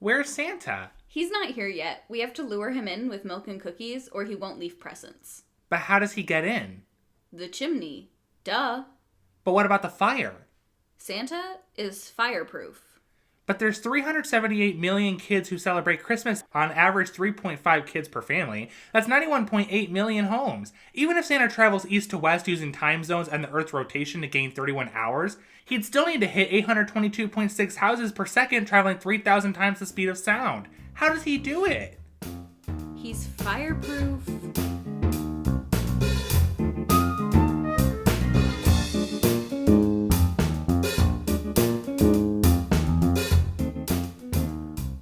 Where's Santa? He's not here yet. We have to lure him in with milk and cookies or he won't leave presents. But how does he get in? The chimney. Duh. But what about the fire? Santa is fireproof. But there's 378 million kids who celebrate Christmas, on average 3.5 kids per family. That's 91.8 million homes. Even if Santa travels east to west using time zones and the Earth's rotation to gain 31 hours, he'd still need to hit 822.6 houses per second, traveling 3,000 times the speed of sound. How does he do it? He's fireproof.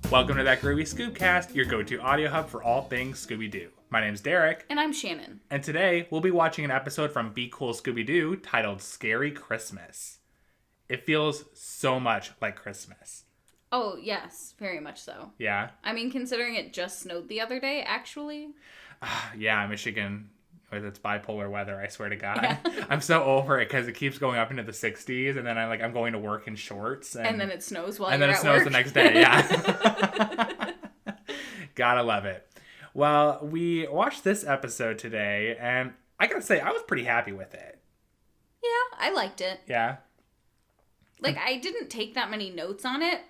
Welcome to that Groovy Scoobcast, your go-to audio hub for all things Scooby-Doo. My name's Derek. And I'm Shannon. And today, we'll be watching an episode from Be Cool Scooby-Doo titled Scary Christmas. It feels so much like Christmas. Oh, yes. Very much so. Yeah? I mean, considering it just snowed the other day, actually. Yeah, Michigan, with its bipolar weather, I swear to God. Yeah. I'm so over it because it keeps going up into the 60s, and then I'm going to work in shorts. And then it snows while you're at work. And then it snows the next day, yeah. Gotta love it. Well, we watched this episode today, and I gotta say, I was pretty happy with it. Yeah, I liked it. Yeah? Like, I didn't take that many notes on it.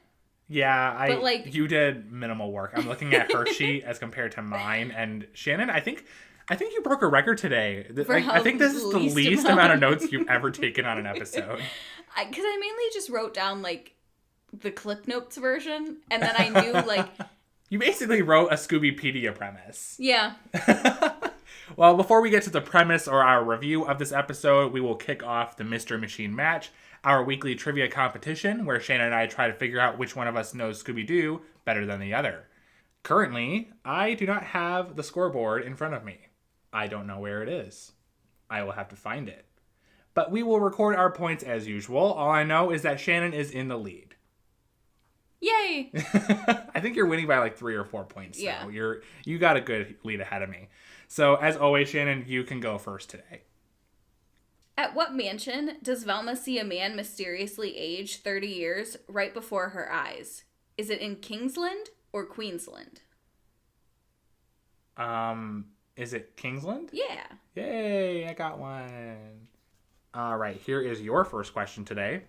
Yeah, you did minimal work. I'm looking at her sheet as compared to mine, and Shannon, I think you broke a record today. I think this is the least amount of notes you've ever taken on an episode. Because I mainly just wrote down, the Clip Notes version, and then I knew, You basically wrote a Scoobypedia premise. Yeah. Well, before we get to the premise or our review of this episode, we will kick off the Mystery Machine Match, our weekly trivia competition, where Shannon and I try to figure out which one of us knows Scooby-Doo better than the other. Currently, I do not have the scoreboard in front of me. I don't know where it is. I will have to find it. But we will record our points as usual. All I know is that Shannon is in the lead. Yay! I think you're winning by 3 or 4 points. Yeah. So you got a good lead ahead of me. So as always, Shannon, you can go first today. At what mansion does Velma see a man mysteriously age 30 years right before her eyes? Is it in Kingsland or Queensland? Is it Kingsland? Yeah. Yay, I got one. All right, here is your first question today.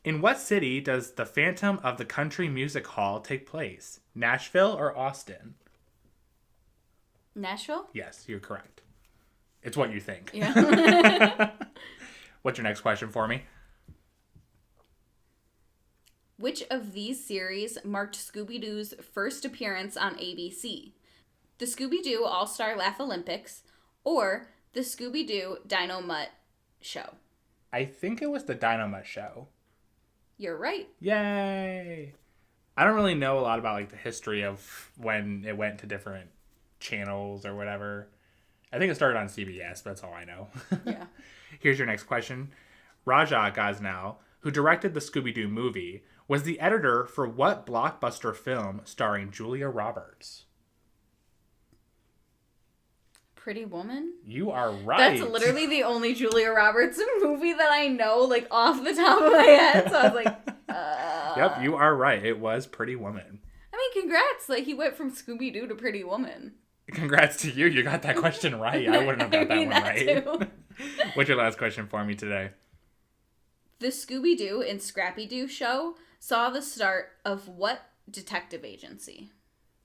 In what city does the Phantom of the Country Music Hall take place? Nashville or Austin? Nashville? Yes, you're correct. It's what you think. Yeah. What's your next question for me? Which of these series marked Scooby-Doo's first appearance on ABC? The Scooby-Doo All-Star Laugh Olympics or the Scooby-Doo Dino Mutt Show? I think it was the Dino Mutt Show. You're right. Yay! I don't really know a lot about the history of when it went to different channels or whatever. I think it started on CBS, but that's all I know. Yeah. Here's your next question. Raja Gosnell, who directed the Scooby-Doo movie, was the editor for what blockbuster film starring Julia Roberts? Pretty Woman? You are right. That's literally the only Julia Roberts movie that I know, off the top of my head. So I was like, Yep, you are right. It was Pretty Woman. I mean, congrats. He went from Scooby-Doo to Pretty Woman. Congrats to you. You got that question right. I wouldn't have got that one right. What's your last question for me today? The Scooby-Doo and Scrappy-Doo show saw the start of what detective agency?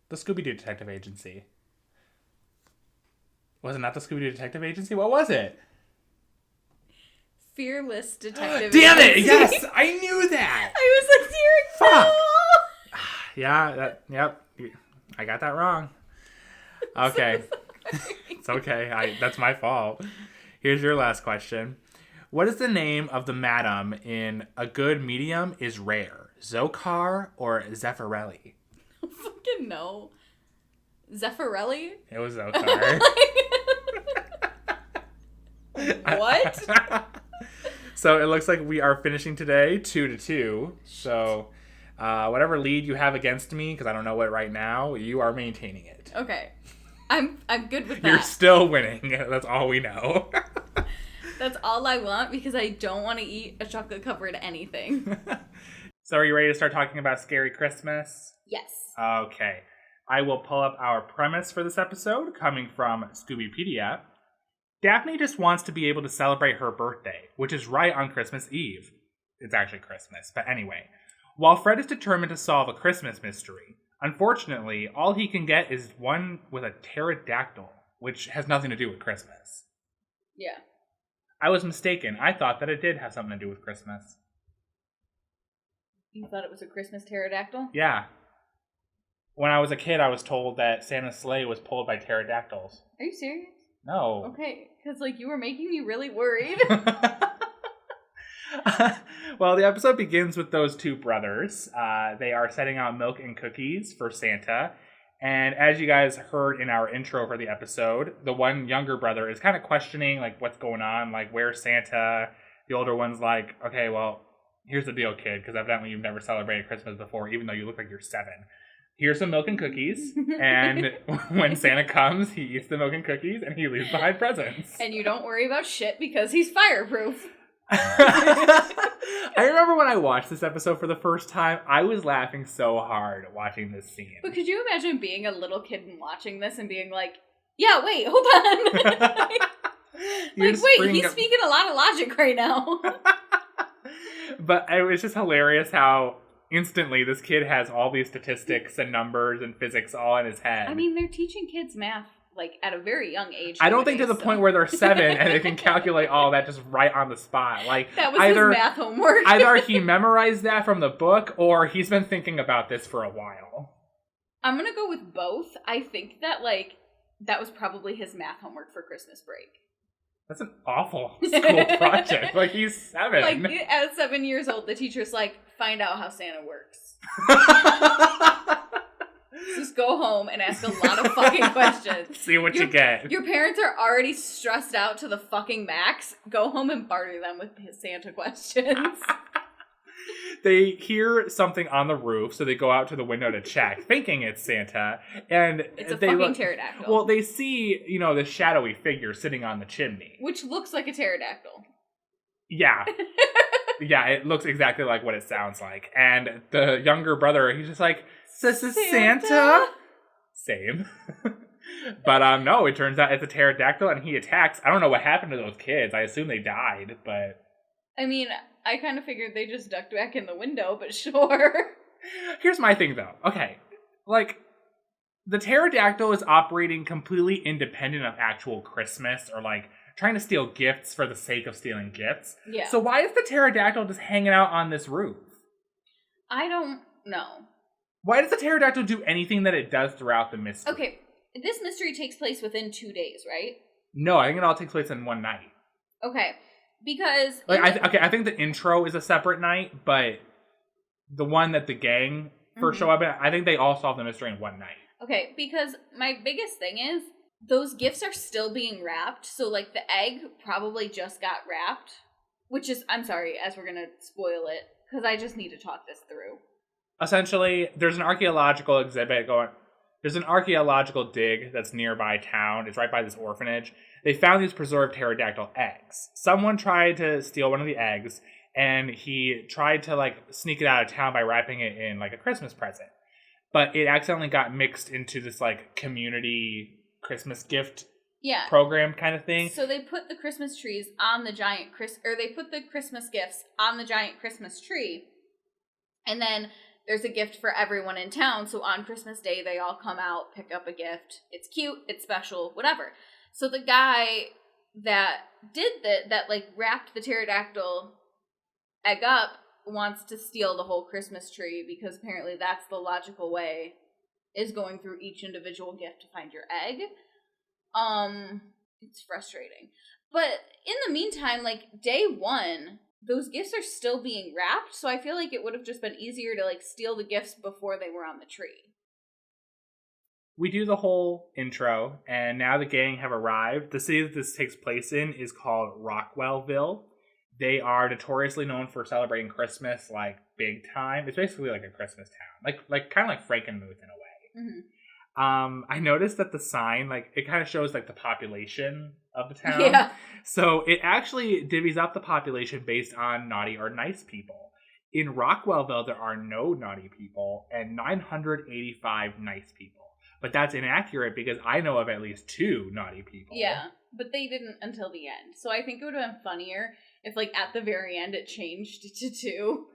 The Scooby-Doo Detective Agency. Was it not the Scooby-Doo Detective Agency? What was it? Fearless Detective Damn Agency. It! Yes! I knew that! I was Derek, fuck! no! Yeah, yep. I got that wrong. Okay. It's okay. That's my fault. Here's your last question. What is the name of the madam in A Good Medium is Rare? Zokar or Zeffirelli? I don't fucking know. Zeffirelli? It was Zokar. What? So it looks like we are finishing today 2-2. So whatever lead you have against me, because I don't know it right now, you are maintaining it. Okay. I'm good with that. You're still winning. That's all we know. That's all I want because I don't want to eat a chocolate covered anything. So are you ready to start talking about Scary Christmas? Yes. Okay. I will pull up our premise for this episode, coming from Scoobypedia. Daphne just wants to be able to celebrate her birthday, which is right on Christmas Eve. It's actually Christmas, but anyway. While Fred is determined to solve a Christmas mystery, unfortunately, all he can get is one with a pterodactyl, which has nothing to do with Christmas. Yeah. I was mistaken. I thought that it did have something to do with Christmas. You thought it was a Christmas pterodactyl? Yeah. When I was a kid, I was told that Santa's sleigh was pulled by pterodactyls. Are you serious? No. Okay, because, you were making me really worried. Well, the episode begins with those two brothers. They are setting out milk and cookies for Santa. And as you guys heard in our intro for the episode, the one younger brother is kind of questioning, what's going on? Where's Santa? The older one's like, okay, well, here's the deal, kid, because evidently you've never celebrated Christmas before, even though you look like you're 7. Here's some milk and cookies, and when Santa comes, he eats the milk and cookies, and he leaves behind presents. And you don't worry about shit because he's fireproof. I remember when I watched this episode for the first time, I was laughing so hard watching this scene. But could you imagine being a little kid and watching this and being like, yeah, wait, hold on. He's speaking a lot of logic right now. But it was just hilarious how instantly this kid has all these statistics and numbers and physics all in his head. I mean, they're teaching kids math at a very young age. I don't think to the point where they're 7 and they can calculate all that just right on the spot. That was his math homework. Either he memorized that from the book or he's been thinking about this for a while. I'm gonna go with both. I think that that was probably his math homework for Christmas break. That's an awful school project. He's 7. At 7 years old, the teacher's find out how Santa works. Just go home and ask a lot of fucking questions. See what you get. Your parents are already stressed out to the fucking max. Go home and barter them with his Santa questions. They hear something on the roof, so they go out to the window to check, thinking it's Santa. And it's a fucking pterodactyl. Well, they see, this shadowy figure sitting on the chimney. Which looks like a pterodactyl. Yeah. Yeah, it looks exactly like what it sounds like. And the younger brother, he's just like, this is Santa? Same. But no, it turns out it's a pterodactyl and he attacks. I don't know what happened to those kids. I assume they died, but... I mean, I kind of figured they just ducked back in the window, but sure. Here's my thing, though. Okay, the pterodactyl is operating completely independent of actual Christmas or, trying to steal gifts for the sake of stealing gifts. Yeah. So why is the pterodactyl just hanging out on this roof? I don't know. Why does the pterodactyl do anything that it does throughout the mystery? Okay, this mystery takes place within 2 days, right? No, I think it all takes place in one night. Okay, because... I think the intro is a separate night, but the one that the gang first show up in, I think they all solve the mystery in one night. Okay, because my biggest thing is, those gifts are still being wrapped, so, the egg probably just got wrapped, which is, I'm sorry, as we're gonna spoil it, because I just need to talk this through. Essentially, there's an archaeological exhibit there's an archaeological dig that's nearby town. It's right by this orphanage. They found these preserved pterodactyl eggs. Someone tried to steal one of the eggs, and he tried to, sneak it out of town by wrapping it in, a Christmas present. But it accidentally got mixed into this, community Christmas gift program kind of thing. So they put the Christmas trees on the giant they put the Christmas gifts on the giant Christmas tree. And then there's a gift for everyone in town. So on Christmas Day, they all come out, pick up a gift. It's cute, it's special, whatever. So the guy that did that wrapped the pterodactyl egg up wants to steal the whole Christmas tree because apparently that's the logical way, is going through each individual gift to find your egg. It's frustrating. But in the meantime, day 1, those gifts are still being wrapped, so I feel like it would have just been easier to steal the gifts before they were on the tree. We do the whole intro, and now the gang have arrived. The city that this takes place in is called Rockwellville. They are notoriously known for celebrating Christmas big time. It's basically a Christmas town, kind of like Frankenmuth in a way. Mm-hmm. I noticed that the sign, it kind of shows the population of the town. Yeah. So it actually divvies up the population based on naughty or nice people. In Rockwellville, there are no naughty people and 985 nice people. But that's inaccurate because I know of at least 2 naughty people. Yeah, but they didn't until the end. So I think it would have been funnier if, like, at the very end it changed to 2.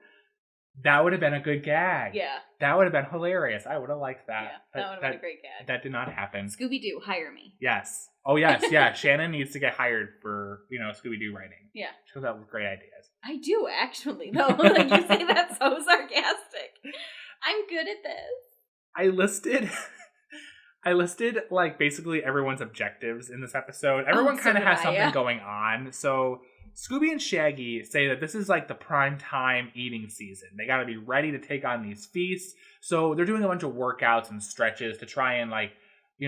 That would have been a good gag. Yeah. That would have been hilarious. I would have liked that. Yeah, that would have been a great gag. That did not happen. Scooby-Doo, hire me. Yes. Oh, yes. Yeah. Shannon needs to get hired for, Scooby-Doo writing. Yeah. She comes up with great ideas. I do, actually, though. Like, you say that so sarcastic. I'm good at this. I listed, like, basically everyone's objectives in this episode. Everyone kind of has something going on. So Scooby and Shaggy say that this is, like, the prime time eating season. They got to be ready to take on these feasts. So they're doing a bunch of workouts and stretches to try and, like,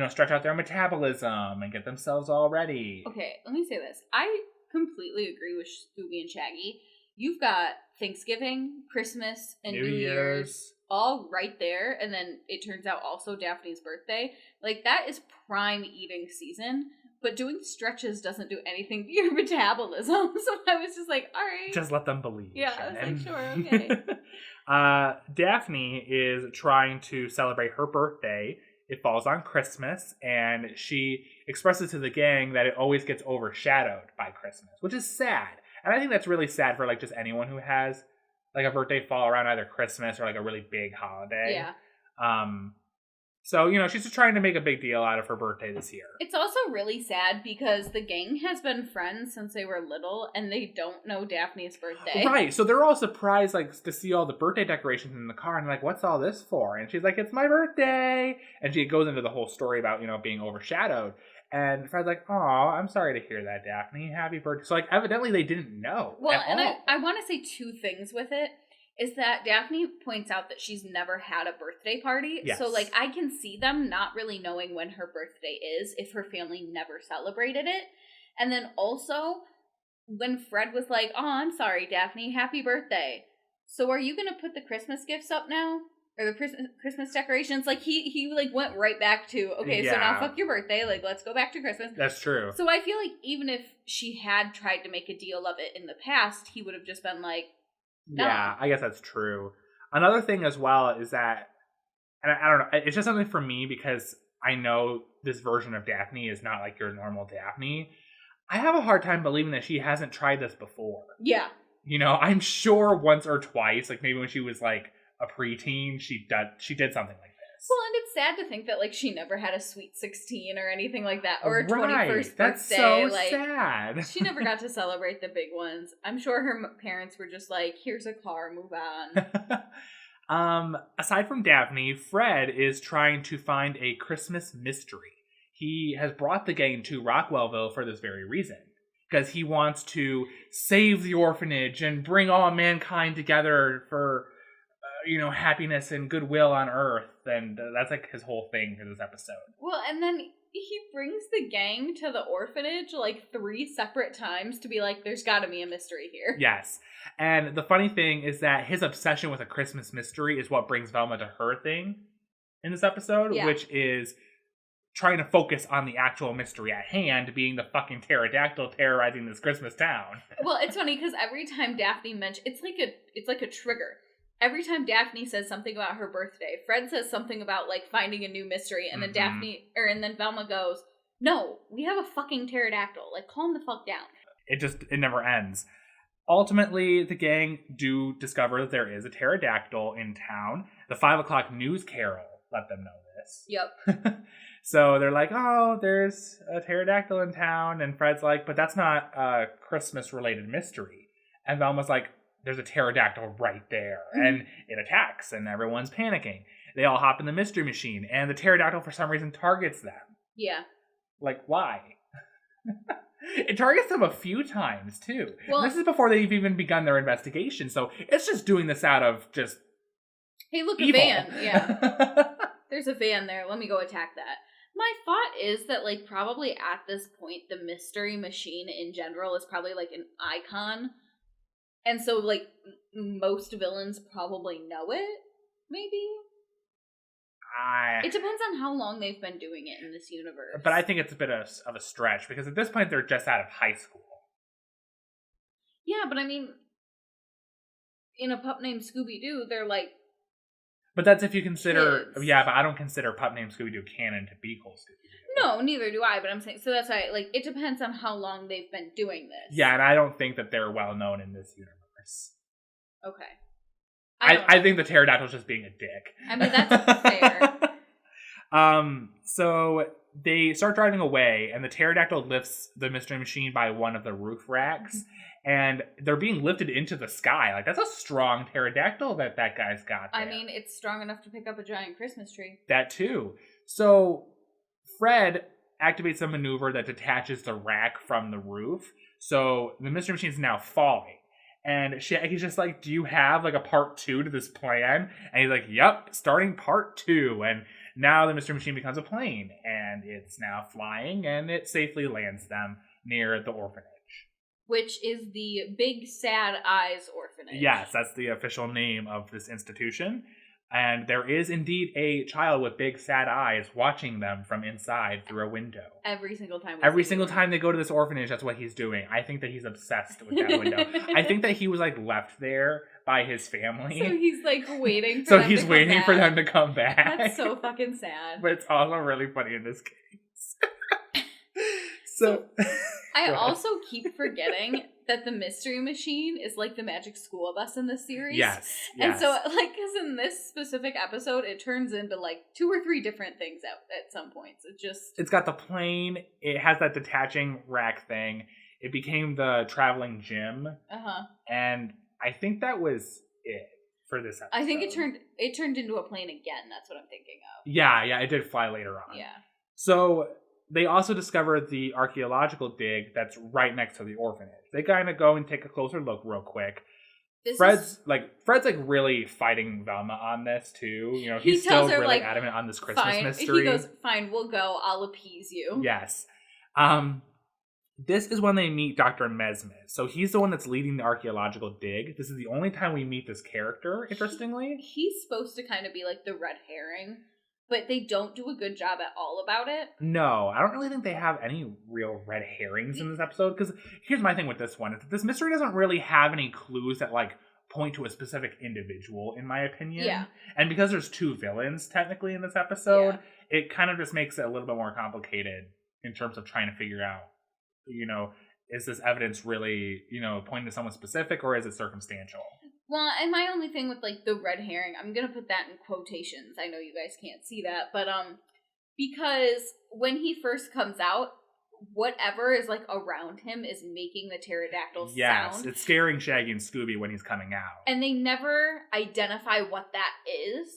stretch out their metabolism and get themselves all ready. Okay, let me say this. I completely agree with Scooby and Shaggy. You've got Thanksgiving, Christmas, and New Year's all right there, and then it turns out also Daphne's birthday. Like, that is prime eating season, but doing stretches doesn't do anything to your metabolism. So I was just like, all right. Just let them believe. Yeah, Shannon. I was like, sure, okay. Daphne is trying to celebrate her birthday. It falls on Christmas, and she expresses to the gang that it always gets overshadowed by Christmas, which is sad. And I think that's really sad for, like, just anyone who has, like, a birthday fall around either Christmas or, like, a really big holiday. Yeah. So, she's just trying to make a big deal out of her birthday this year. It's also really sad because the gang has been friends since they were little, and they don't know Daphne's birthday. Right, so they're all surprised, like, to see all the birthday decorations in the car, and like, what's all this for? And she's like, it's my birthday! And she goes into the whole story about, being overshadowed. And Fred's like, "Aw, I'm sorry to hear that, Daphne. Happy birthday." So, like, evidently they didn't know. Well, and I want to say 2 things with it. Is that Daphne points out that she's never had a birthday party. Yes. So, like, I can see them not really knowing when her birthday is if her family never celebrated it. And then also, when Fred was like, "Oh, I'm sorry, Daphne. Happy birthday. So are you going to put the Christmas gifts up now? Or the Christmas decorations?" Like, he like, went right back to, okay, so now fuck your birthday. Like, let's go back to Christmas. That's true. So I feel like even if she had tried to make a deal of it in the past, he would have just been like, no. Yeah, I guess that's true. Another thing as well is that, and I don't know, it's just something for me because I know this version of Daphne is not like your normal Daphne. I have a hard time believing that she hasn't tried this before. Yeah. I'm sure once or twice, like maybe when she was like a preteen, she did something like this. Well, and it's sad to think that, like, she never had a sweet 16 or anything like that, or a 21st birthday. That's so like, sad. She never got to celebrate the big ones. I'm sure her parents were just like, here's a car, move on. Aside from Daphne, Fred is trying to find a Christmas mystery. He has brought the gang to Rockwellville for this very reason. Because he wants to save the orphanage and bring all mankind together for happiness and goodwill on Earth, and that's like his whole thing for this episode. Well, and then he brings the gang to the orphanage like 3 separate times to be like, there's gotta be a mystery here. Yes, and the funny thing is that his obsession with a Christmas mystery is what brings Velma to her thing in this episode, which is trying to focus on the actual mystery at hand, being the fucking pterodactyl terrorizing this Christmas town. Well, it's funny because every time Daphne mentions, it's like a trigger. Every time Daphne says something about her birthday, Fred says something about, like, finding a new mystery, and then and then Velma goes, "No, we have a fucking pterodactyl. Like, calm the fuck down." It never ends. Ultimately, the gang do discover that there is a pterodactyl in town. The 5 o'clock news carol let them know this. Yep. So they're like, "Oh, there's a pterodactyl in town," and Fred's like, "But that's not a Christmas-related mystery." And Velma's like, "There's a pterodactyl right there," and it attacks, and everyone's panicking. They all hop in the mystery machine, and the pterodactyl for some reason targets them. Yeah. Like, why? It targets them a few times, too. Well, this is before they've even begun their investigation, so it's just doing this out of just hey, look, evil. A van. Yeah. There's a van there. Let me go attack that. My thought is that, like, probably at this point, the mystery machine in general is probably, like, an icon. And so, like, most villains probably know it, maybe? It depends on how long they've been doing it in this universe. But I think it's a bit of a stretch, because at this point, they're just out of high school. Yeah, but I mean, in a pup named Scooby-Doo, they're like But that's if you consider... kids. Yeah, but I don't consider pup named Scooby-Doo canon to be Cool Scooby-Doo. No, neither do I, but I'm saying... So that's why, like, it depends on how long they've been doing this. Yeah, and I don't think that they're well known in this universe. Okay. I think the pterodactyl's just being a dick. I mean, that's fair. So they start driving away, and the pterodactyl lifts the mystery machine by one of the roof racks, and they're being lifted into the sky. Like, that's a strong pterodactyl that guy's got there. I mean, it's strong enough to pick up a giant Christmas tree. That too. So Fred activates a maneuver that detaches the rack from the roof, so the mystery machine is now falling. And he's just like, do you have like a part 2 to this plan? And he's like, yep, starting part 2. And now the mystery machine becomes a plane, and it's now flying, and it safely lands them near the orphanage. Which is the Big Sad Eyes Orphanage. Yes, that's the official name of this institution. And there is indeed a child with big sad eyes watching them from inside through a window. Every single time. Every single time they go to this orphanage, that's what he's doing. I think that he's obsessed with that window. I think that he was like left there by his family. So he's like waiting for so them he's to waiting come for back. them to come back. That's so fucking sad. But it's also really funny in this case. So I also keep forgetting that the mystery machine is like the magic school bus in this series. Yes. And so, like, because in this specific episode, it turns into like 2 or 3 different things at some points. It's got the plane. It has that detaching rack thing. It became the traveling gym. And I think that was it for this episode. I think it turned into a plane again. That's what I'm thinking of. Yeah, it did fly later on. Yeah. So they also discovered the archaeological dig that's right next to the orphanage. They kind of go and take a closer look real quick. Fred's really fighting Velma on this too. You know, he's still really like, adamant on this Christmas mystery. He goes, "Fine, we'll go. I'll appease you." Yes. This is when they meet Dr. Mesmet. So he's the one that's leading the archaeological dig. This is the only time we meet this character, interestingly. He's supposed to kind of be like the red herring, but they don't do a good job at all about it. No, I don't really think they have any real red herrings in this episode. Because here's my thing with this one. This mystery doesn't really have any clues that, like, point to a specific individual, in my opinion. Yeah. And because there's 2 villains, technically, in this episode, it kind of just makes it a little bit more complicated in terms of trying to figure out, you know, is this evidence really, you know, pointing to someone specific, or is it circumstantial? Well, and my only thing with, like, the red herring, I'm gonna put that in quotations. I know you guys can't see that, but, because when he first comes out, whatever is, like, around him is making the pterodactyl sound. Yes, it's scaring Shaggy and Scooby when he's coming out. And they never identify what that is.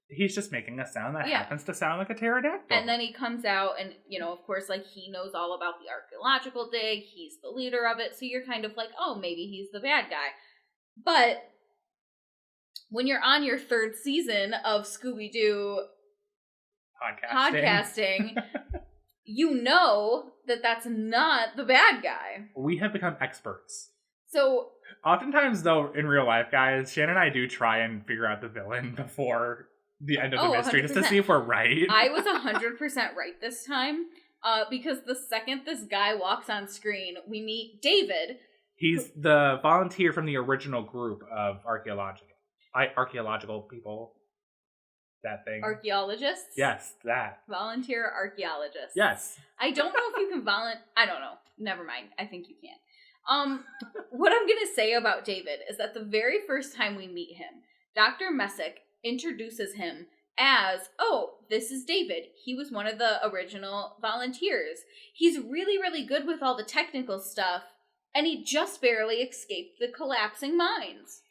He's just making a sound that happens to sound like a pterodactyl. And then he comes out and, you know, of course, like, he knows all about the archaeological dig. He's the leader of it. So you're kind of like, oh, maybe he's the bad guy. But when you're on your 3rd season of Scooby-Doo podcasting you know that that's not the bad guy. We have become experts. So oftentimes, though, in real life, guys, Shannon and I do try and figure out the villain before the end of the mystery, 100%. Just to see if we're right. I was 100% right this time, because the second this guy walks on screen, we meet David. He's the volunteer from the original group of archaeological people. That thing. Archaeologists? Yes, that. Volunteer archaeologists. Yes. I don't know if you can I don't know. Never mind. I think you can. What I'm going to say about David is that the very first time we meet him, Dr. Messick introduces him as, oh, this is David. He was one of the original volunteers. He's really, really good with all the technical stuff, and he just barely escaped the collapsing mines.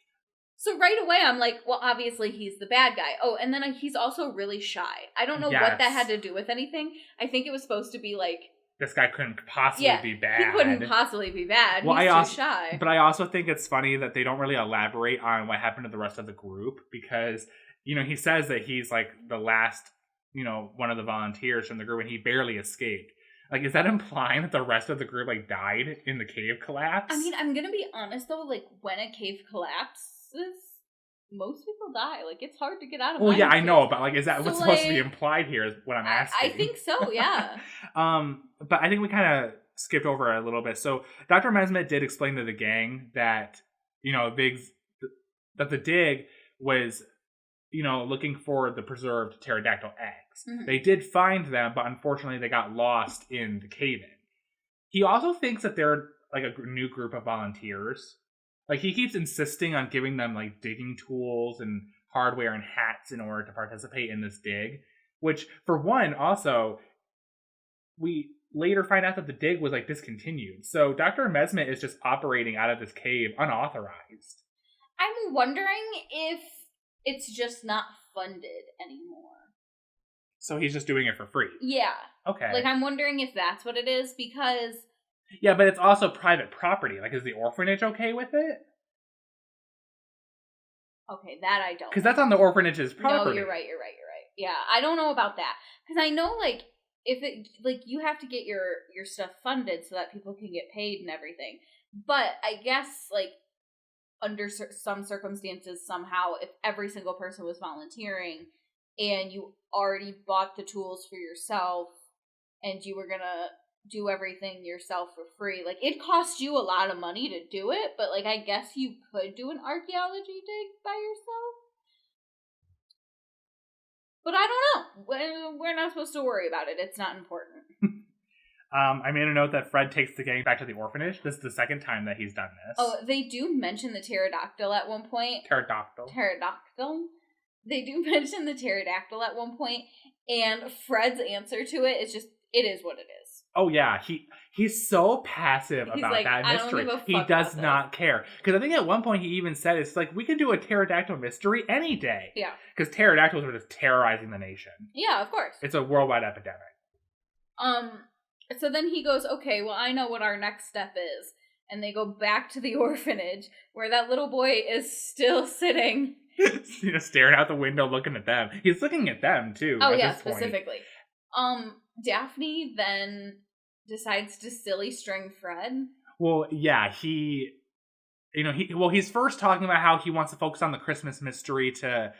So right away, I'm like, well, obviously he's the bad guy. Oh, and then he's also really shy. I don't know what that had to do with anything. I think it was supposed to be like, this guy couldn't possibly be bad. He couldn't possibly be bad. Well, he's too shy. But I also think it's funny that they don't really elaborate on what happened to the rest of the group, because, you know, he says that he's like the last, you know, one of the volunteers from the group, and he barely escaped. Like, is that implying that the rest of the group, like, died in the cave collapse? I mean, I'm gonna be honest, though, like, when a cave collapses, most people die. Like, it's hard to get out of. Well, yeah, I know, but like, is that what's supposed to be implied here? Is what I'm asking. I think so. Yeah. But I think we kind of skipped over a little bit. So Dr. Mesmet did explain to the gang that, you know, that the dig was, looking for the preserved pterodactyl eggs. Mm-hmm. They did find them, but unfortunately they got lost in the cave-in. He also thinks that they're like a new group of volunteers. Like, he keeps insisting on giving them like digging tools and hardware and hats in order to participate in this dig. Which, for one, also, we later find out that the dig was like discontinued. So Dr. Mesmet is just operating out of this cave unauthorized. I'm wondering if it's just not funded anymore. So he's just doing it for free? Yeah. Okay. Like, I'm wondering if that's what it is, because... Yeah, but it's also private property. Like, is the orphanage okay with it? Okay, that I don't. Because that's on the orphanage's property. No, you're right. Yeah, I don't know about that. Because I know, like, if it, like, you have to get your stuff funded so that people can get paid and everything. But I guess, like, under some circumstances, somehow, if every single person was volunteering and you already bought the tools for yourself and you were gonna do everything yourself for free, like, it cost you a lot of money to do it, but, like, I guess you could do an archaeology dig by yourself. But I don't know. We're not supposed to worry about it. It's not important. I made a note that Fred takes the gang back to the orphanage. This is the second time that he's done this. Oh, they do mention the pterodactyl at one point. Pterodactyl. They do mention the pterodactyl at one point, and Fred's answer to it is just, it is what it is. Oh, yeah. He's so passive about like, that mystery. I don't give a fuck he does about not care. Because I think at one point he even said, it's like, we can do a pterodactyl mystery any day. Yeah. Because pterodactyls are just terrorizing the nation. Yeah, of course. It's a worldwide epidemic. So then he goes, okay, well, I know what our next step is. And they go back to the orphanage, where that little boy is still sitting. Staring out the window, looking at them. He's looking at them, too. Oh, yeah, specifically. Daphne then decides to silly string Fred. Well, yeah, he's first talking about how he wants to focus on the Christmas mystery to,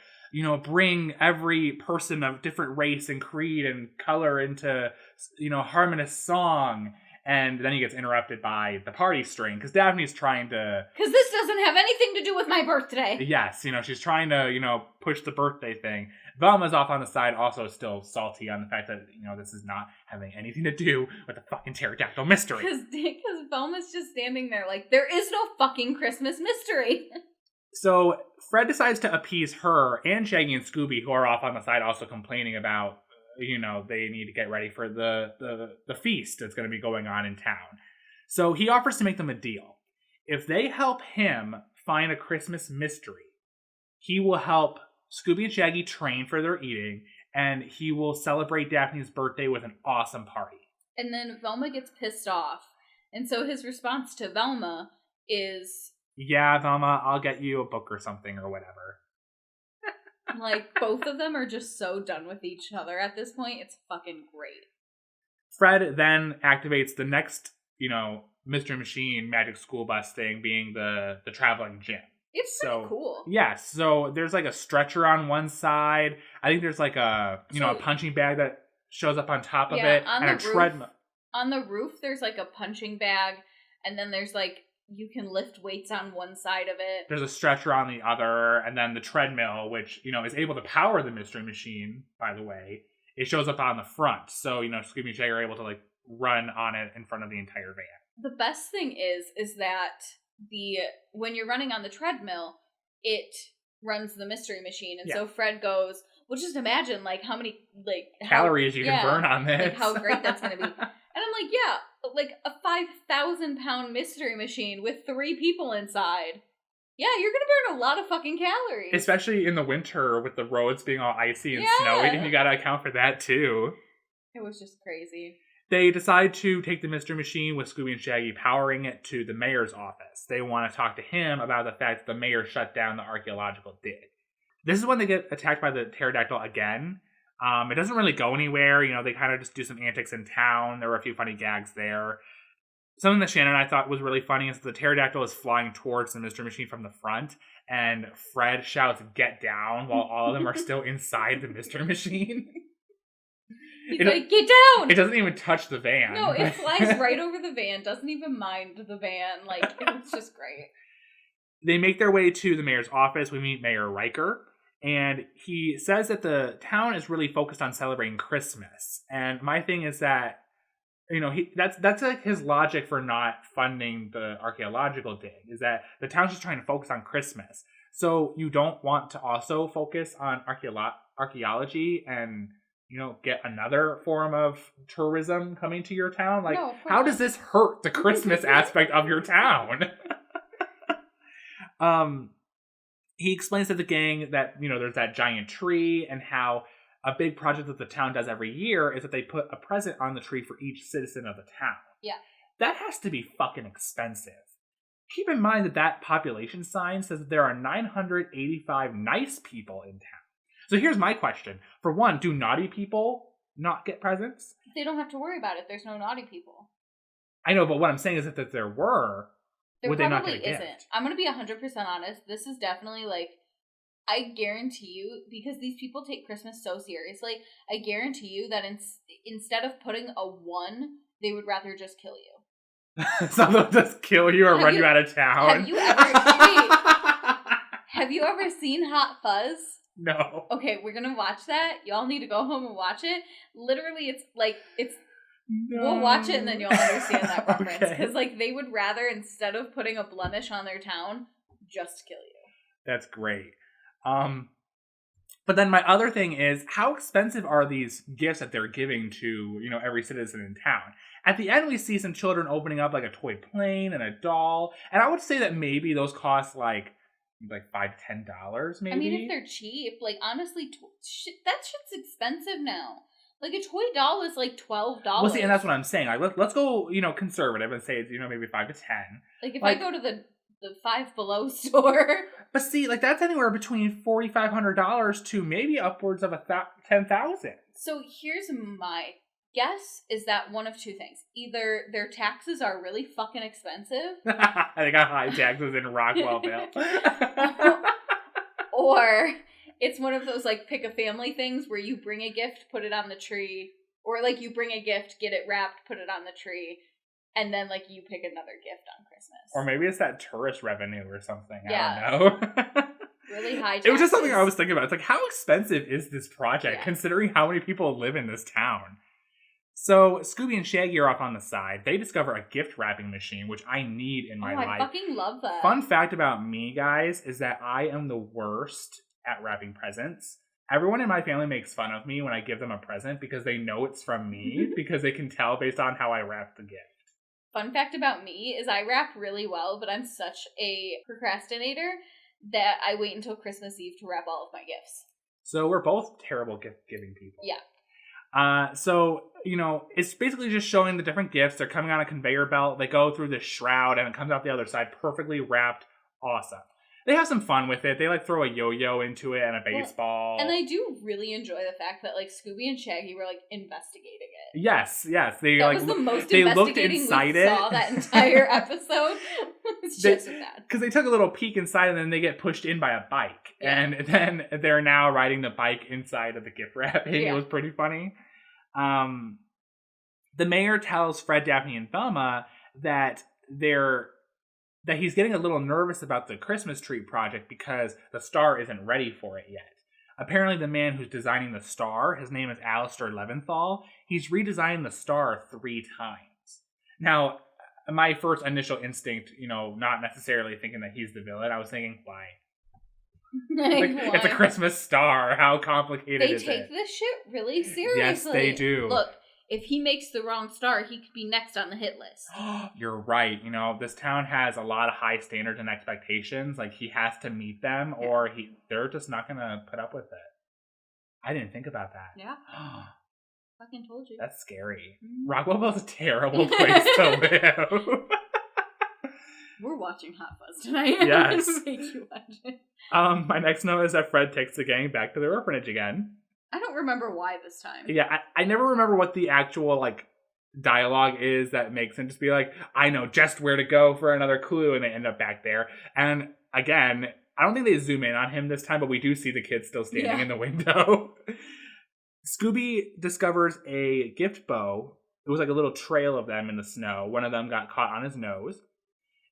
bring every person of different race and creed and color into, harmonious song. And then he gets interrupted by the party string, because Daphne's trying to... Because this doesn't have anything to do with my birthday. Yes, she's trying to, push the birthday thing. Velma's off on the side, also still salty on the fact that, this is not having anything to do with the fucking pterodactyl mystery. Because Velma's just standing there like, there is no fucking Christmas mystery. So Fred decides to appease her and Shaggy and Scooby, who are off on the side also complaining about, they need to get ready for the feast that's going to be going on in town. So he offers to make them a deal. If they help him find a Christmas mystery, he will help Scooby and Shaggy train for their eating, and he will celebrate Daphne's birthday with an awesome party. And then Velma gets pissed off. And so his response to Velma is... Yeah, Velma, I'll get you a book or something or whatever. Like, both of them are just so done with each other at this point. It's fucking great. Fred then activates the next, Mystery Machine Magic School Bus thing, being the traveling gym. It's pretty cool. Yes, so there's like a stretcher on one side. I think there's like a punching bag that shows up on top of it, and a treadmill. On the roof, there's like a punching bag, and then there's like, you can lift weights on one side of it. There's a stretcher on the other, and then the treadmill, which, is able to power the Mystery Machine, by the way. It shows up on the front, so, Scooby and Shaggy are able to, like, run on it in front of the entire van. The best thing is that when you're running on the treadmill, it runs the Mystery Machine, and so Fred goes, well, just imagine, like, how many, like... calories you can burn on this. Like, how great that's going to be. And I'm like, yeah, like a 5,000-pound Mystery Machine with 3 people inside. Yeah, you're going to burn a lot of fucking calories. Especially in the winter with the roads being all icy and snowy, and you got to account for that too. It was just crazy. They decide to take the Mystery Machine with Scooby and Shaggy powering it to the mayor's office. They want to talk to him about the fact that the mayor shut down the archaeological dig. This is when they get attacked by the pterodactyl again. It doesn't really go anywhere. They kind of just do some antics in town. There were a few funny gags there. Something that Shannon and I thought was really funny is the pterodactyl is flying towards the Mystery Machine from the front, and Fred shouts, "Get down," while all of them are still inside the Mystery Machine. He's like, "Get down!" It doesn't even touch the van. No, it flies right over the van, doesn't even mind the van. Like, it's just great. they make their way to the mayor's office. We meet Mayor Riker, and he says that the town is really focused on celebrating Christmas. And my thing is that, that's like his logic for not funding the archaeological dig, is that the town's just trying to focus on Christmas. So you don't want to also focus on archaeology and, get another form of tourism coming to your town? Like, no, how does this hurt the Christmas aspect of your town? He explains to the gang that, there's that giant tree, and how a big project that the town does every year is that they put a present on the tree for each citizen of the town. Yeah. That has to be fucking expensive. Keep in mind that population sign says that there are 985 nice people in town. So here's my question. For one, do naughty people not get presents? They don't have to worry about it. There's no naughty people. I know, but what I'm saying is that if there were, would they not get a gift? Isn't. I'm going to be 100% honest. This is definitely I guarantee you, because these people take Christmas so seriously, I guarantee you that instead of putting a 1, they would rather just kill you. So they'll just kill you or run you out of town? Have you ever seen Hot Fuzz? No. Okay, we're going to watch that. Y'all need to go home and watch it. Literally, no. We'll watch it and then you'll understand that reference. Because, they would rather, instead of putting a blemish on their town, just kill you. That's great. But then my other thing is, how expensive are these gifts that they're giving to, every citizen in town? At the end, we see some children opening up, a toy plane and a doll. And I would say that maybe those cost, $5 to $10, maybe? I mean, if they're cheap, honestly, that shit's expensive now. A toy doll is $12. Well, see, and that's what I'm saying. Let's go, conservative and say it's, maybe 5 to 10. If I go to the Five Below store. But see, that's anywhere between $4,500 to maybe upwards of $10,000. So here's my guess, is that one of two things. Either their taxes are really fucking expensive. They got high taxes in Rockwellville. Or it's one of those, pick a family things where you bring a gift, put it on the tree. Or, you bring a gift, get it wrapped, put it on the tree. And then, you pick another gift on Christmas. Or maybe it's that tourist revenue or something. Yeah. I don't know. Really high taxes. It was just something I was thinking about. It's how expensive is this project, considering how many people live in this town? So, Scooby and Shaggy are off on the side. They discover a gift wrapping machine, which I need in my life. I fucking love that. Fun fact about me, guys, is that I am the worst at wrapping presents. Everyone in my family makes fun of me when I give them a present because they know it's from me, because they can tell based on how I wrap the gift. Fun fact about me is I wrap really well, but I'm such a procrastinator that I wait until Christmas Eve to wrap all of my gifts. So we're both terrible gift-giving people. Yeah. So, it's basically just showing the different gifts. They're coming on a conveyor belt. They go through this shroud, and it comes out the other side perfectly wrapped. Awesome. They have some fun with it. They throw a yo-yo into it and a baseball. And I do really enjoy the fact that Scooby and Shaggy were investigating it. Yes. They that was the most investigating we saw that entire episode. It's just that. Because they took a little peek inside and then they get pushed in by a bike. Yeah. And then they're now riding the bike inside of the gift wrapping. Yeah. It was pretty funny. The mayor tells Fred, Daphne, and Thelma that he's getting a little nervous about the Christmas tree project because the star isn't ready for it yet. Apparently the man who's designing the star, his name is Alistair Leventhal, he's redesigned the star 3 times. Now, my first initial instinct, not necessarily thinking that he's the villain, I was thinking, why? It's a Christmas star. How complicated is it? They take this shit really seriously. Yes, they do. Look, if he makes the wrong star, he could be next on the hit list. You're right. This town has a lot of high standards and expectations. He has to meet them, or they're just not going to put up with it. I didn't think about that. Yeah. Fucking told you. That's scary. Mm-hmm. Rockwellville's a terrible place to live. We're watching Hot Fuzz tonight. Yes. Make you watch it. My next note is that Fred takes the gang back to the orphanage again. I don't remember why this time. Yeah, I never remember what the actual, dialogue is that makes him just be I know just where to go for another clue, and they end up back there. And, again, I don't think they zoom in on him this time, but we do see the kids still standing in the window. Scooby discovers a gift bow. It was a little trail of them in the snow. One of them got caught on his nose.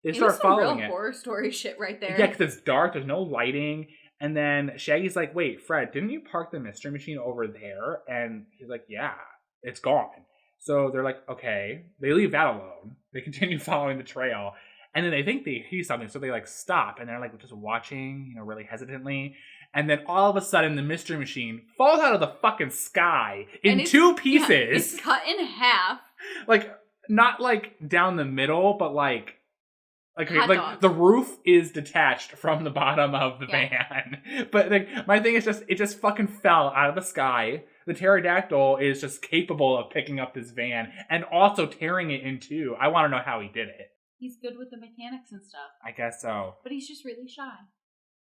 They start following it. Horror story shit right there. Yeah, because it's dark. There's no lighting. And then Shaggy's like, wait, Fred, didn't you park the mystery machine over there? And he's like, yeah, it's gone. So they're like, okay. They leave that alone. They continue following the trail. And then they think they hear something. So they like stop. And they're like just watching, really hesitantly. And then all of a sudden the mystery machine falls out of the fucking sky in two pieces. Yeah, it's cut in half. Like, not like down the middle, but like the roof is detached from the bottom of the van. But like my thing is it just fucking fell out of the sky. The pterodactyl is just capable of picking up this van and also tearing it in two. I want to know how he did it. He's good with the mechanics and stuff. I guess so. But he's just really shy.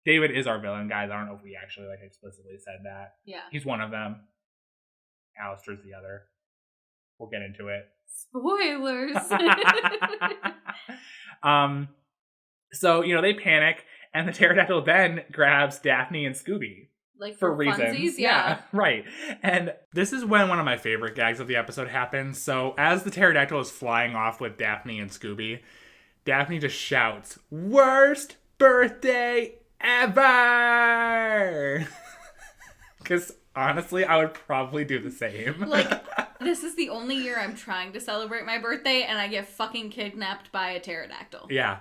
David is our villain, guys. I don't know if we actually explicitly said that. Yeah. He's one of them. Alistair's the other. We'll get into it. Spoilers. So, they panic, and the pterodactyl then grabs Daphne and Scooby. Like for reasons. Funsies, yeah, right. And this is when one of my favorite gags of the episode happens. So, as the pterodactyl is flying off with Daphne and Scooby, Daphne just shouts, "Worst birthday ever!" Because honestly, I would probably do the same. Like, this is the only year I'm trying to celebrate my birthday, and I get fucking kidnapped by a pterodactyl. Yeah.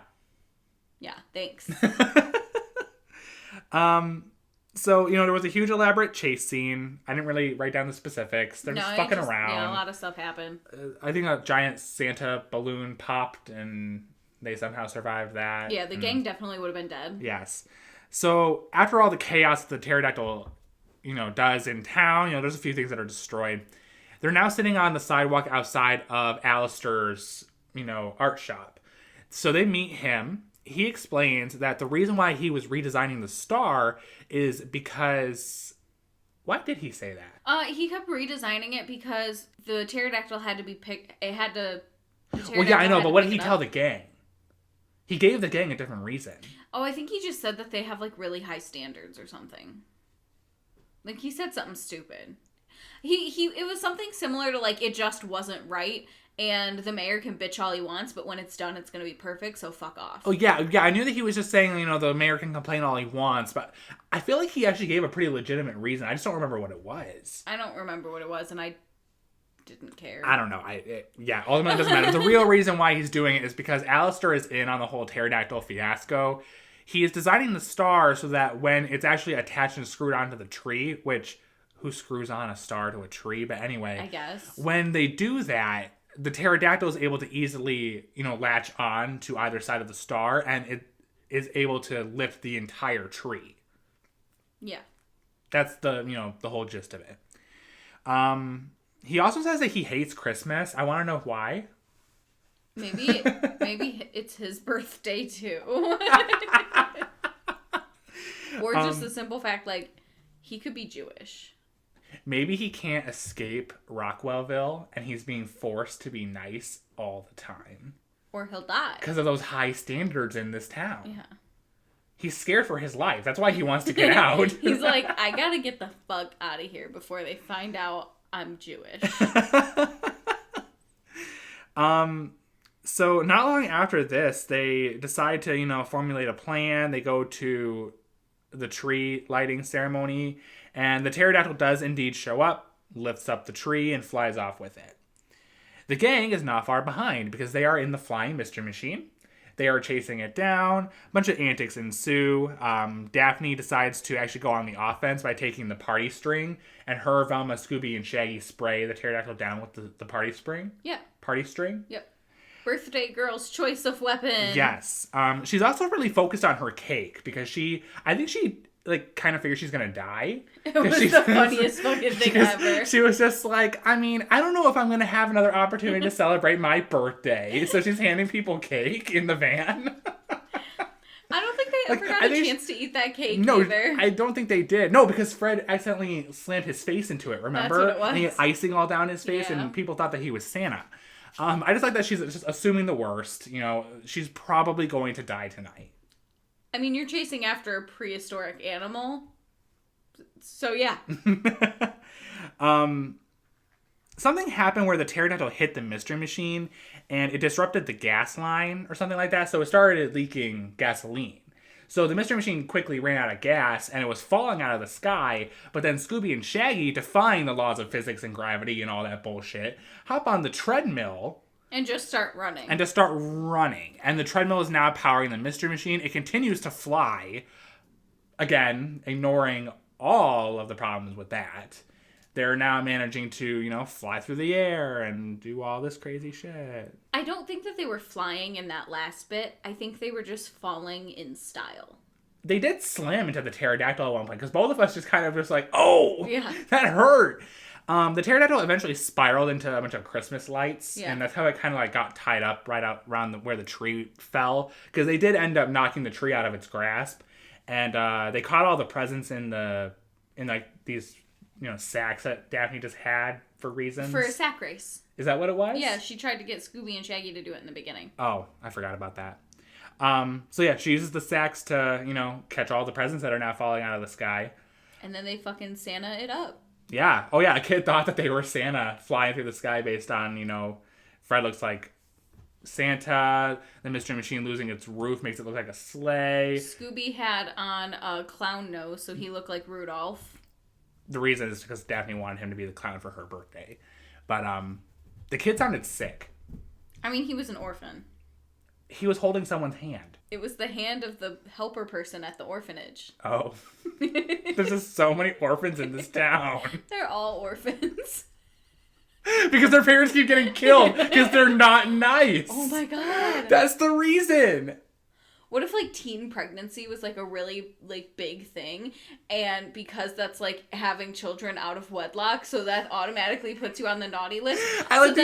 Yeah, thanks. So, there was a huge elaborate chase scene. I didn't really write down the specifics. They're just fucking around. Yeah, a lot of stuff happened. I think a giant Santa balloon popped, and they somehow survived that. Yeah, the gang definitely would have been dead. Yes. So, after all the chaos the pterodactyl, does in town, there's a few things that are destroyed. They're now sitting on the sidewalk outside of Alistair's, art shop. So they meet him. He explains that the reason why he was redesigning the star is because... Why did he say that? He kept redesigning it because the pterodactyl had to be picked... It had to... Well, yeah, I know, but what did he tell the gang? He gave the gang a different reason. Oh, I think he just said that they have, really high standards or something. Like, he said something stupid. It was something similar to, it just wasn't right... And the mayor can bitch all he wants, but when it's done, it's going to be perfect, so fuck off. Oh, yeah. I knew that he was just saying, the mayor can complain all he wants, but I feel like he actually gave a pretty legitimate reason. I just don't remember what it was. I don't remember what it was, and I didn't care. I don't know. Ultimately, it doesn't matter. The real reason why he's doing it is because Alistair is in on the whole pterodactyl fiasco. He is designing the star so that when it's actually attached and screwed onto the tree, which, who screws on a star to a tree? But anyway. I guess. When they do that... The pterodactyl is able to easily, latch on to either side of the star, and it is able to lift the entire tree. Yeah. That's the whole gist of it. He also says that he hates Christmas. I want to know why. Maybe it's his birthday too. Or just the simple fact, he could be Jewish. Maybe he can't escape Rockwellville, and he's being forced to be nice all the time. Or he'll die. Because of those high standards in this town. Yeah. He's scared for his life. That's why he wants to get out. He's like, I gotta get the fuck out of here before they find out I'm Jewish. So not long after this, they decide to, formulate a plan. They go to the tree lighting ceremony. And the pterodactyl does indeed show up, lifts up the tree, and flies off with it. The gang is not far behind because they are in the flying mystery machine. They are chasing it down. A bunch of antics ensue. Daphne decides to actually go on the offense by taking the party string. And her, Velma, Scooby, and Shaggy spray the pterodactyl down with the party string. Yeah. Party string? Yep. Birthday girl's choice of weapon. Yes. She's also really focused on her cake because I think she kind of figures she's gonna die. It was the funniest fucking thing ever. She was just like, I don't know if I'm gonna have another opportunity to celebrate my birthday. So she's handing people cake in the van. I don't think they ever got a chance to eat that cake either. I don't think they did. No, because Fred accidentally slammed his face into it, remember? That's what it was. And he had icing all down his face, and people thought that he was Santa. I just like that she's just assuming the worst. She's probably going to die tonight. I mean, you're chasing after a prehistoric animal. So, yeah. something happened where the pterodactyl hit the mystery machine and it disrupted the gas line or something like that. So it started leaking gasoline. So the mystery machine quickly ran out of gas and it was falling out of the sky. But then Scooby and Shaggy, defying the laws of physics and gravity and all that bullshit, hop on the treadmill. And just start running. And the treadmill is now powering the mystery machine. It continues to fly. Again, ignoring all of the problems with that. They're now managing to, fly through the air and do all this crazy shit. I don't think that they were flying in that last bit. I think they were just falling in style. They did slam into the pterodactyl at one point, because both of us just kind of just like, oh, yeah, that hurt. The pterodactyl eventually spiraled into a bunch of Christmas lights, and that's how it kind of like got tied up right out around where the tree fell, because they did end up knocking the tree out of its grasp, and they caught all the presents in these sacks that Daphne just had for reasons. For a sack race. Is that what it was? Yeah, she tried to get Scooby and Shaggy to do it in the beginning. Oh, I forgot about that. She uses the sacks to, catch all the presents that are now falling out of the sky. And then they fucking Santa it up. Yeah. Oh, yeah, a kid thought that they were Santa flying through the sky based on, Fred looks like Santa, the mystery machine losing its roof makes it look like a sleigh. Scooby had on a clown nose, so he looked like Rudolph. The reason is because Daphne wanted him to be the clown for her birthday. But the kid sounded sick. I mean, he was an orphan. He was holding someone's hand. It was the hand of the helper person at the orphanage. Oh. There's just so many orphans in this town. They're all orphans. Because their parents keep getting killed because they're not nice. Oh my god. That's the reason. What if, teen pregnancy was, a really, big thing, and because that's, having children out of wedlock, so that automatically puts you on the naughty list, they would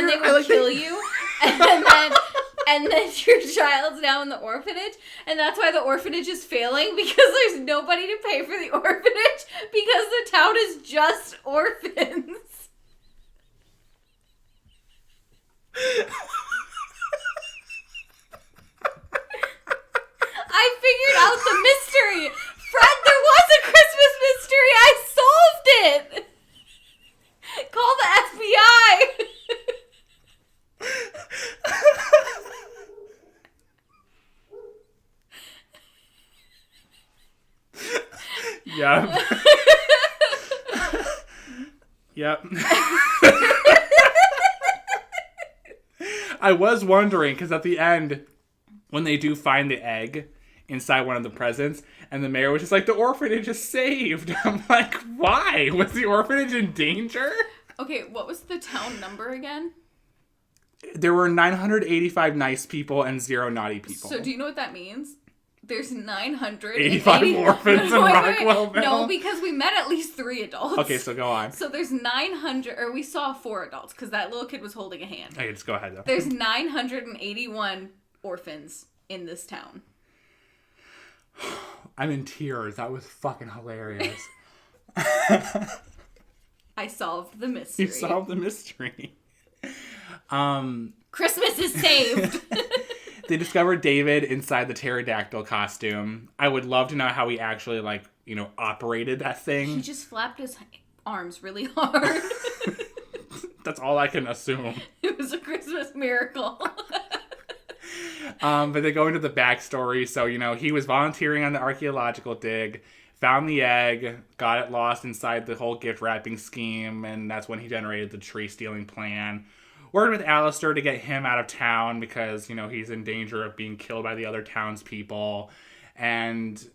kill you, and then your child's now in the orphanage, and that's why the orphanage is failing, because there's nobody to pay for the orphanage, because the town is just orphans. I figured out the mystery. Fred, there was a Christmas mystery. I solved it. Call the FBI. Yep. I was wondering, because at the end, when they do find the egg inside one of the presents, and the mayor was just like, the orphanage is saved. I'm like, why? Was the orphanage in danger? Okay, what was the town number again? There were 985 nice people and 0 naughty people. So do you know what that means? There's 985 orphans in Rockwellville. No, because we met at least 3 adults. Okay, so go on. So there's 900, or we saw 4 adults, because that little kid was holding a hand. Okay, just go ahead, though. There's 981 orphans in this town. I'm in tears. That was fucking hilarious. I solved the mystery. You solved the mystery. Christmas is saved. They discovered David inside the pterodactyl costume. I would love to know how he actually, operated that thing. He just flapped his arms really hard. That's all I can assume. It was a Christmas miracle. But they go into the backstory. So, he was volunteering on the archaeological dig, found the egg, got it lost inside the whole gift wrapping scheme, and that's when he generated the tree stealing plan. Worked with Alistair to get him out of town because, he's in danger of being killed by the other townspeople. And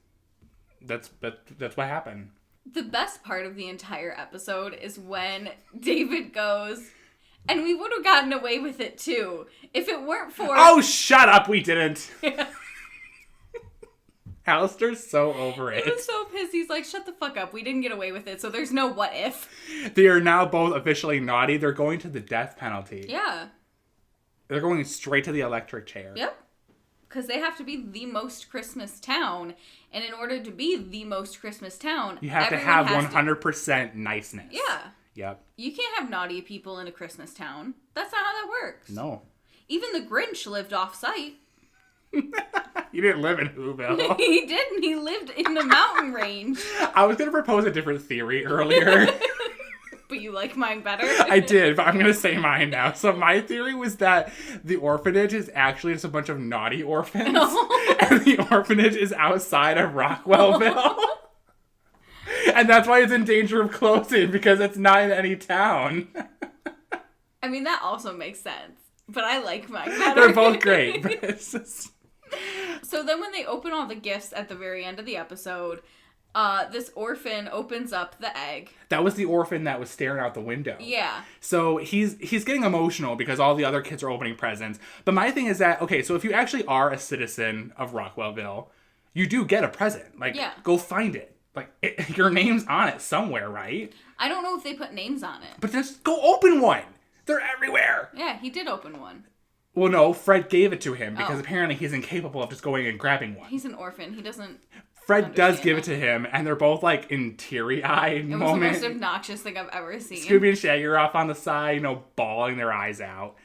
that's what happened. The best part of the entire episode is when David goes, and we would have gotten away with it too, if it weren't for... Oh, shut up, we didn't. Yeah. Alistair's so over it. He was so pissed. He's like, shut the fuck up. We didn't get away with it, so there's no what if. They are now both officially naughty. They're going to the death penalty. Yeah. They're going straight to the electric chair. Yep. Because they have to be the most Christmas town. And in order to be the most Christmas town, you have to have 100% niceness. Yeah. Yep. You can't have naughty people in a Christmas town. That's not how that works. No. Even the Grinch lived off-site. He didn't live in Whoville. He didn't. He lived in the mountain range. I was going to propose a different theory earlier. But but you like mine better. I did, but I'm going to say mine now. So my theory was that the orphanage is actually just a bunch of naughty orphans. And the orphanage is outside of Rockwellville. And that's why it's in danger of closing, because it's not in any town. I mean, that also makes sense. But I like mine better. They're both great. But it's just... So then when they open all the gifts at the very end of the episode, this orphan opens up the egg. That was the orphan that was staring out the window. Yeah. So he's getting emotional because all the other kids are opening presents. But my thing is that, okay, so if you actually are a citizen of Rockwellville, you do get a present. Like, go find it. Like, your name's on it somewhere, right? I don't know if they put names on it. But just go open one. They're everywhere. Yeah, he did open one. Well, no, Fred gave it to him because apparently he's incapable of just going and grabbing one. He's an orphan. He doesn't... Fred does give it to him, and they're both, like, in teary-eyed moment. It was the most obnoxious thing I've ever seen. Scooby and Shaggy are off on the side, bawling their eyes out.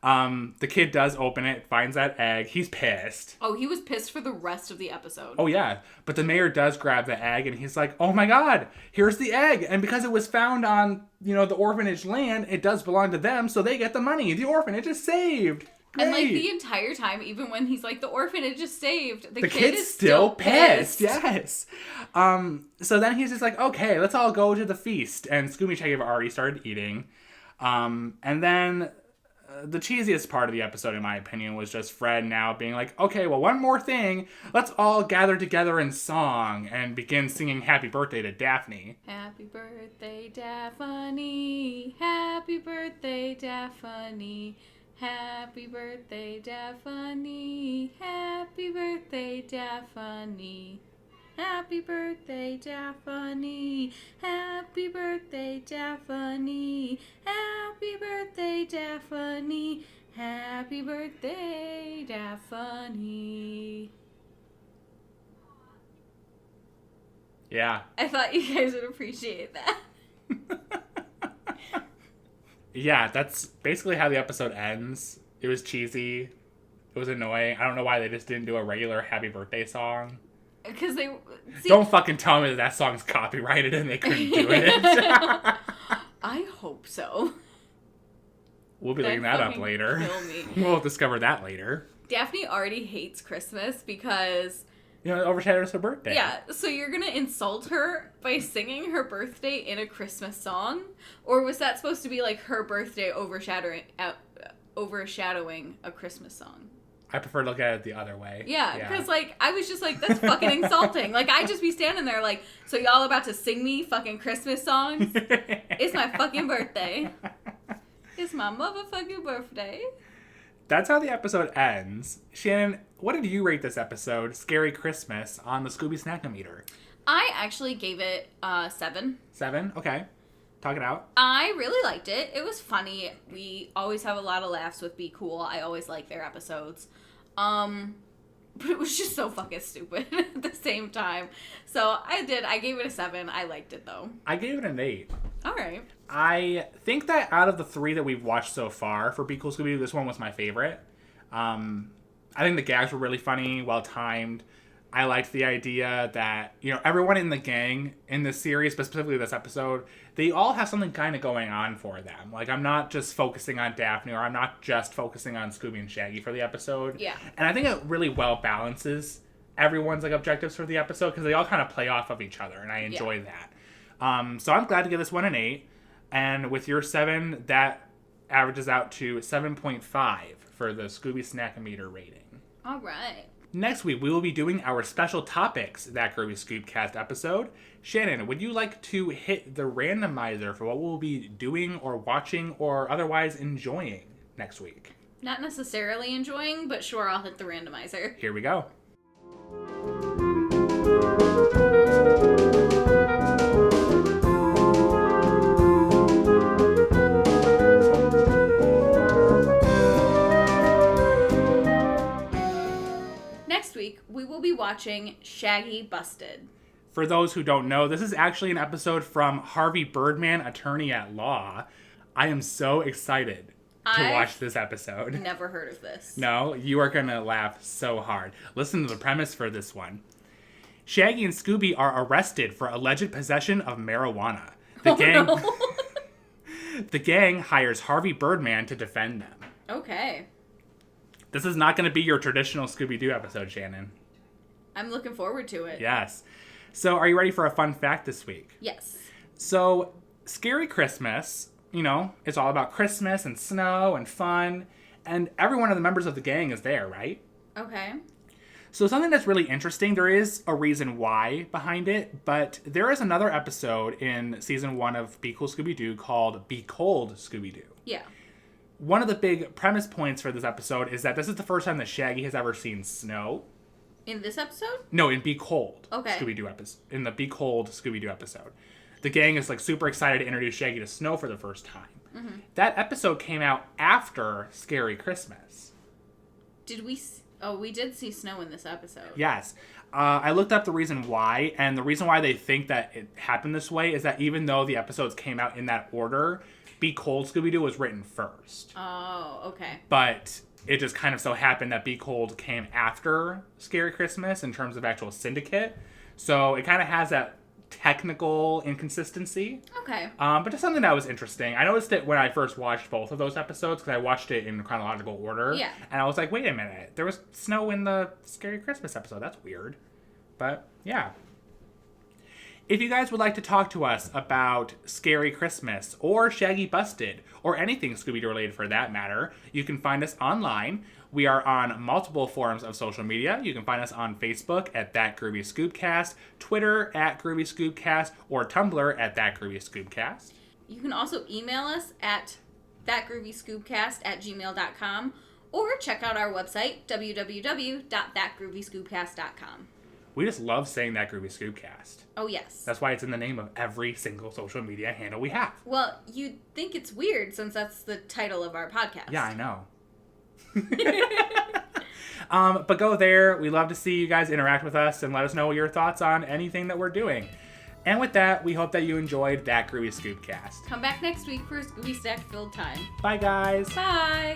The kid does open it, finds that egg. He's pissed. Oh, he was pissed for the rest of the episode. Oh, yeah. But the mayor does grab the egg, and he's like, oh, my God, here's the egg. And because it was found on, the orphanage land, it does belong to them, so they get the money. The orphanage is saved. Great. And, the entire time, even when he's like, the orphanage is saved, the kid kid's is still pissed. Yes. So then he's just like, okay, let's all go to the feast. And Scooby and Shaggy have already started eating. And then... the cheesiest part of the episode, in my opinion, was just Fred now being like, okay, well, one more thing. Let's all gather together in song and begin singing Happy Birthday to Daphne. Happy birthday, Daphne. Happy birthday, Daphne. Happy birthday, Daphne. Happy birthday, Daphne. Happy birthday, Daphne. Happy birthday, Daphne. Happy birthday, Daphne. Happy birthday, Daphne. Yeah. I thought you guys would appreciate that. Yeah, that's basically how the episode ends. It was cheesy. It was annoying. I don't know why they just didn't do a regular Happy Birthday song. Because they... Don't fucking tell me that song's copyrighted and they couldn't do it. I hope so. We'll be looking that up later. Kill me. We'll discover that later. Daphne already hates Christmas because... it overshadows her birthday. Yeah, so you're gonna insult her by singing her birthday in a Christmas song? Or was that supposed to be like her birthday overshadowing a Christmas song? I prefer to look at it the other way. Yeah, because, I was just like, that's fucking insulting. I'd just be standing there like, so y'all about to sing me fucking Christmas songs? It's my fucking birthday. It's my motherfucking birthday. That's how the episode ends. Shannon, what did you rate this episode, Scary Christmas, on the Scooby Snack-O-Meter? I actually gave it 7. 7? Okay. Talk it out. I really liked it. It was funny. We always have a lot of laughs with Be Cool. I always like their episodes. But it was just so fucking stupid at the same time. So I gave it a 7. I liked it though. I gave it an 8. Alright. I think that out of the 3 that we've watched so far for Be Cool Scooby-Doo, this one was my favorite. I think the gags were really funny, well-timed. I liked the idea that, everyone in the gang in this series, but specifically this episode, they all have something kind of going on for them. I'm not just focusing on Daphne, or I'm not just focusing on Scooby and Shaggy for the episode. Yeah. And I think it really well balances everyone's objectives for the episode, because they all kind of play off of each other, and I enjoy that. So I'm glad to give this one an 8. And with your 7, that averages out to 7.5 for the Scooby Snack-O-Meter rating. All right. Next week, we will be doing our special topics, that Groovy Scoobcast episode. Shannon, would you like to hit the randomizer for what we'll be doing or watching or otherwise enjoying next week? Not necessarily enjoying, but sure, I'll hit the randomizer. Here we go. We will be watching Shaggy Busted. For those who don't know, this is actually an episode from Harvey Birdman, Attorney at Law. I am so excited to watch this episode. Never heard of this. No, you are going to laugh so hard. Listen to the premise for this one. Shaggy and Scooby are arrested for alleged possession of marijuana. The gang... No. The gang hires Harvey Birdman to defend them. Okay. This is not going to be your traditional Scooby-Doo episode, Shannon. I'm looking forward to it. Yes. So are you ready for a fun fact this week? Yes. So, Scary Christmas, it's all about Christmas and snow and fun. And every one of the members of the gang is there, right? Okay. So something that's really interesting, there is a reason why behind it, but there is another episode in season 1 of Be Cool Scooby-Doo called Be Cold Scooby-Doo. Yeah. One of the big premise points for this episode is that this is the first time that Shaggy has ever seen snow. In this episode? No, in Be Cold Okay. Scooby-Doo episode. In the Be Cold Scooby-Doo episode. The gang is super excited to introduce Shaggy to snow for the first time. Mm-hmm. That episode came out after Scary Christmas. Did we... Oh, we did see snow in this episode. Yes. I looked up the reason why, and the reason why they think that it happened this way is that even though the episodes came out in that order, Be Cold Scooby-Doo was written first. Oh, okay. But it just kind of so happened that Be Cold came after Scary Christmas in terms of actual syndicate. So it kind of has that technical inconsistency. Okay. But just something that was interesting. I noticed it when I first watched both of those episodes because I watched it in chronological order. Yeah. And I was like, wait a minute. There was snow in the Scary Christmas episode. That's weird. But, yeah. If you guys would like to talk to us about Scary Christmas or Shaggy Busted or anything Scooby-Doo related for that matter, you can find us online. We are on multiple forms of social media. You can find us on Facebook at That Groovy Scoobcast, Twitter at Groovy Scoobcast, or Tumblr at That Groovy Scoobcast. You can also email us at thatgroovyscoobcast@gmail.com or check out our website, www.thatgroovyscoobcast.com. We just love saying That Groovy Scoobcast. Oh, yes. That's why it's in the name of every single social media handle we have. Well, you'd think it's weird since that's the title of our podcast. Yeah, I know. But go there. We love to see you guys interact with us and let us know your thoughts on anything that we're doing. And with that, we hope that you enjoyed That Groovy Scoobcast. Come back next week for a Scooby Stack filled time. Bye, guys. Bye.